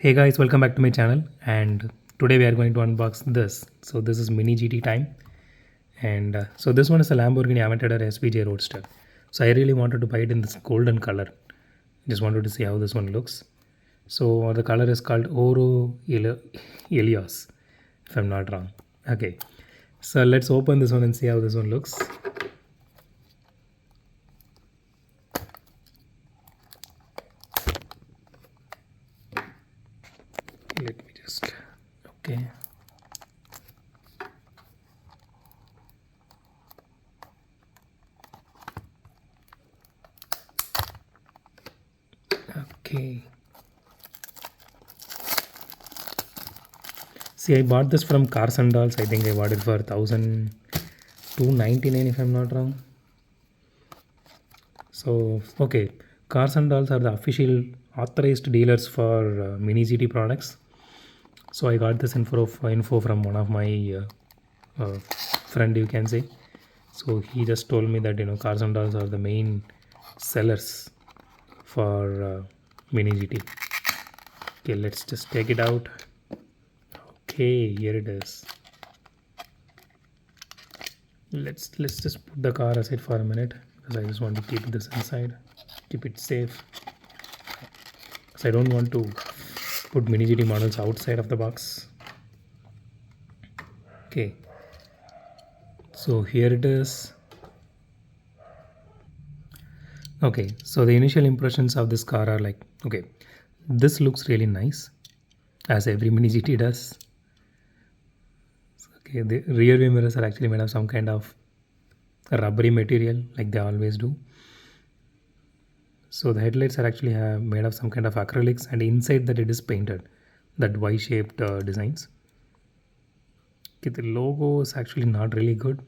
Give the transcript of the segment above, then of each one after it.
Hey guys, welcome back to my channel, and today we are going to unbox this. So this is mini GT time, and so this one is a Lamborghini Aventador SVJ Roadster. So I really wanted to buy it in this golden color. Just wanted to see how this one looks. So the color is called Elios, if I'm not wrong. Okay, so let's open this one and see how this one looks. Let me just, okay. Okay. See, I bought this from Cars and Dolls. I think I bought it for 1,299 if I'm not wrong. So, okay. Cars and Dolls are the official authorized dealers for Mini GT products. So I got this info from one of my friend, you can say. So he just told me that Cars and Dolls are the main sellers for Mini GT. Okay, let's just take it out. Okay, here it is. Let's just put the car aside for a minute because I just want to keep this inside, keep it safe. So I don't want to put Mini GT models outside of the box. Okay, so here it is. Okay, so the initial impressions of this car are like, okay, this looks really nice, as every Mini GT does. Okay, the rear view mirrors are actually made of some kind of rubbery material, like they always do. So the headlights are actually made of some kind of acrylics, and inside that it is painted, that Y-shaped designs. Okay, the logo is actually not really good.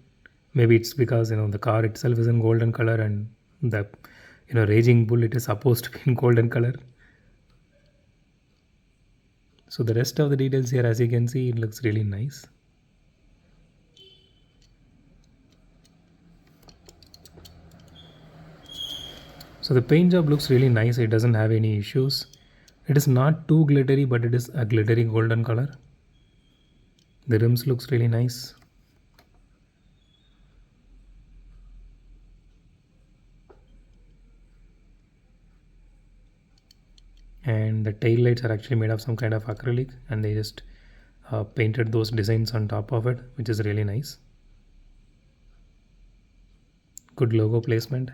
Maybe it's because the car itself is in golden color, and the Raging Bull, it is supposed to be in golden color. So the rest of the details here, as you can see, it looks really nice. So the paint job looks really nice. It doesn't have any issues. It is not too glittery, but it is a glittery golden color. The rims looks really nice. And the tail lights are actually made of some kind of acrylic, and they just painted those designs on top of it, which is really nice. Good logo placement.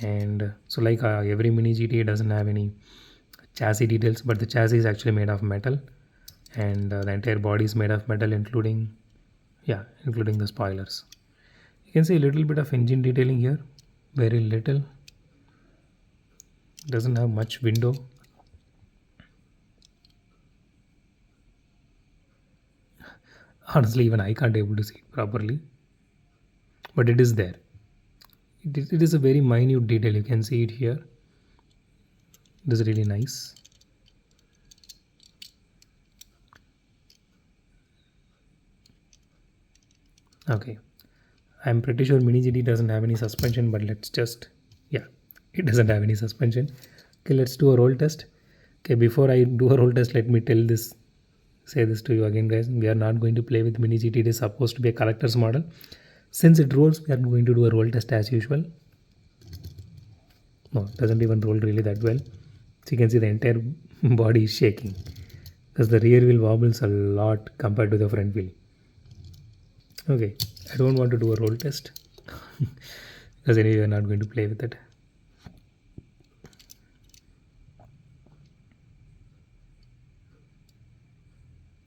And so like every Mini GT doesn't have any chassis details, but the chassis is actually made of metal, and the entire body is made of metal, including the spoilers. You can see a little bit of engine detailing here, very little. Doesn't have much window. Honestly, even I can't able to see it properly, but it is there. It is a very minute detail. You can see it here. It is really nice. Okay, I'm pretty sure Mini GT doesn't have any suspension, but let's just, it doesn't have any suspension. Okay, let's do a roll test. Okay, before I do a roll test, let me say this to you again, guys. We are not going to play with Mini GT. It is supposed to be a collector's model. Since it rolls, we are going to do a roll test as usual. No, it doesn't even roll really that well. So you can see the entire body is shaking because the rear wheel wobbles a lot compared to the front wheel. Okay, I don't want to do a roll test because anyway, we are not going to play with it.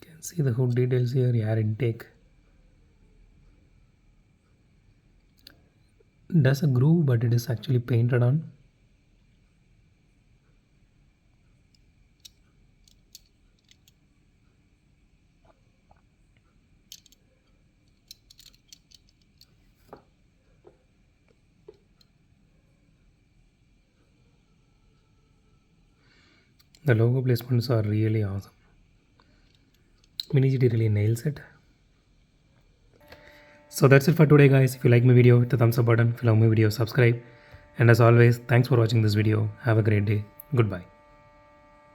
You can see the hood details here, air intake. Does a groove, but it is actually painted on. The logo placements are really awesome. Mini GT really nails it. So that's it for today, guys. If you like my video, hit the thumbs up button. If you love my video, subscribe. And as always, thanks for watching this video. Have a great day. Goodbye.